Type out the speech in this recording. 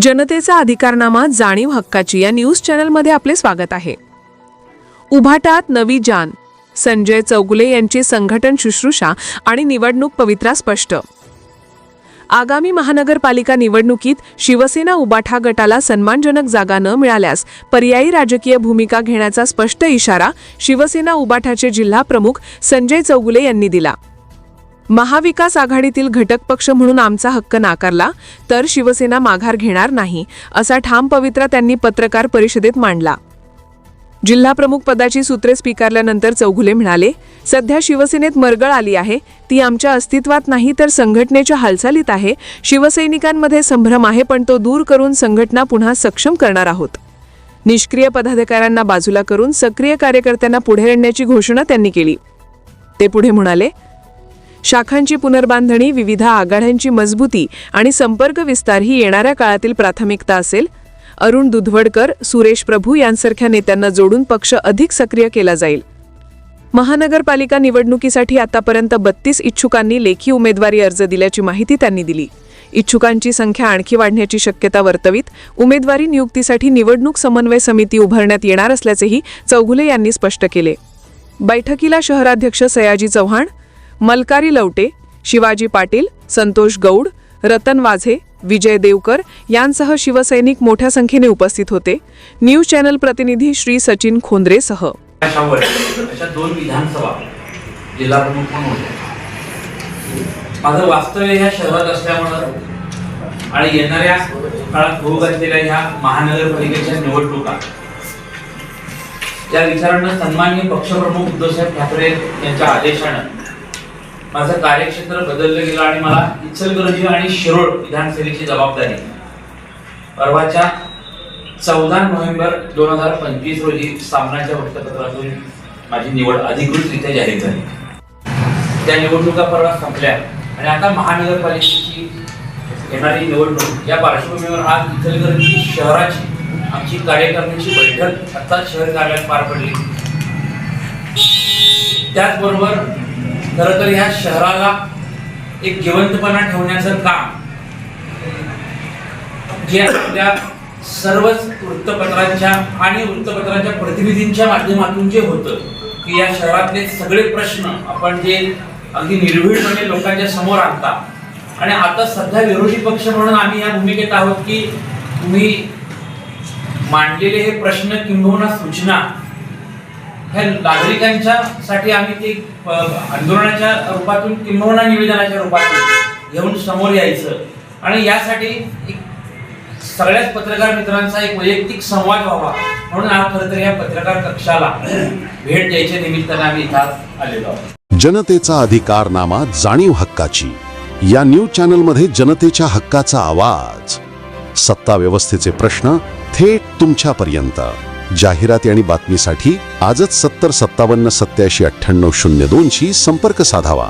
जनतेचा अधिकारनामा जाणीव हक्काची या न्यूज चॅनलमध्ये आपले स्वागत आहे। उभाटात नवी जान, संजय चौगुले यांची संघटन शुश्रूषा आणि निवडणूक पवित्रा स्पष्ट। आगामी महानगरपालिका निवडणुकीत शिवसेना उबाठा गटाला सन्मानजनक जागा न मिळाल्यास पर्यायी राजकीय भूमिका घेण्याचा स्पष्ट इशारा शिवसेना उबाठाचे जिल्हा प्रमुख संजय चौगुले यांनी दिला। महाविकास आघाडीतील घटक पक्ष म्हणून आमचा हक्क नाकारला तर शिवसेना माघार घेणार नाही, असा ठाम पवित्रा त्यांनी पत्रकार परिषदेत मांडला। जिल्हा प्रमुख पदाची सूत्रे स्वीकारल्यानंतर चौगुले म्हणाले, सध्या शिवसेनेत मरगळ आली आहे, ती आमच्या अस्तित्वात नाही तर संघटनेच्या हालचालीत आहे। शिवसैनिकांमध्ये संभ्रम आहे, पण तो दूर करून संघटना पुन्हा सक्षम करणार आहोत। निष्क्रिय पदाधिकाऱ्यांना बाजूला करून सक्रिय कार्यकर्त्यांना पुढे आणण्याची घोषणा त्यांनी केली। ते पुढे म्हणाले, शाखांची पुनर्बांधणी, विविध आघाड्यांची मजबूती आणि संपर्क विस्तार ही येणाऱ्या काळातील प्राथमिकता असेल। अरुण दुधवडकर, सुरेश प्रभू यांसारख्या नेत्यांना जोडून पक्ष अधिक सक्रिय केला जाईल। महानगरपालिका निवडणुकीसाठी आतापर्यंत 32 इच्छुकांनी लेखी उमेदवारी अर्ज दिल्याची माहिती त्यांनी दिली। इच्छुकांची संख्या आणखी वाढण्याची शक्यता वर्तवित उमेदवारी नियुक्तीसाठी निवडणूक समन्वय समिती उभारण्यात येणार असल्याचेही चौगुले यांनी स्पष्ट केले। बैठकीला शहराध्यक्ष सयाजी चव्हाण, मलकारी लवटे, शिवाजी पाटील, संतोष गौड, रतन वाझे, विजय देवकर यांसह शिवसैनिक मोठ्या संख्येने उपस्थित होते। न्यूज चॅनल प्रतिनिधी श्री सचिन खोंद्रेसह अशा 2 विधानसभा जिल्हा प्रमुख म्हणून होते। माझं वास्तव्य ह्या शहरात असल्यामुळे आणि येणाऱ्या काळात होऊ घातलेल्या ह्या महानगरपालिकेच्या निवडणुका या विचारांना सन्माननीय पक्षप्रमुख उद्धवसाहेब ठाकरे यांच्या आदेशानं माझं कार्यक्षेत्र बदललं गेलं आणि मला इचलकरंजी आणि शिरोळ विधानसभेची जबाबदारी परवाच्या 14 नोव्हेंबर 2025 रोजी सामनाच्या वृत्तपत्रातून माझी निवड अधिकृतरित्या जाहीर झाली। त्या निवडणुका परवा संपल्या आणि आता महानगरपालिकेची येणारी निवडणूक या पार्श्वभूमीवर आज इचलकरंजी शहराची आमची कार्यकारिणीची बैठक आता शहर कार्यालयात पार पडली। त्याचबरोबर खरं तर ह्या शहराला एक जिवंतपणा ठेवण्याचं काम जे आपल्या सर्वच वृत्तपत्रांच्या आणि वृत्तपत्रांच्या प्रतिनिधींच्या माध्यमातून जे होतं की या शहरातले सगळे प्रश्न आपण जे अगदी निर्भीडपणे लोकांच्या समोर आणता आणि आता सध्या विरोधी पक्ष म्हणून आम्ही या भूमिकेत आहोत की तुम्ही मांडलेले हे प्रश्न किंबहुना सूचना ह्या नागरिकांच्या साठी आम्ही ते आंदोलनाच्या रूपातून किंबहुना निवेदनाच्या रूपातून घेऊन समोर यायचं आणि यासाठी सगळ्याच पत्रकार मित्रांचा एक वैयक्तिक संवाद व्हावा म्हणून खरं तर या पत्रकार कक्षाला भेट द्यायच्या निमित्ताने आम्ही इथं आलेलो आहोत। जनतेचा अधिकारनामा जाणीव हक्काची या न्यूज चॅनलमध्ये जनतेच्या हक्काचा आवाज, सत्ता व्यवस्थेचे प्रश्न थेट तुमच्यापर्यंत। जाहिराती आणि बातमीसाठी आजच 70 57 87 98 02 शी संपर्क साधावा।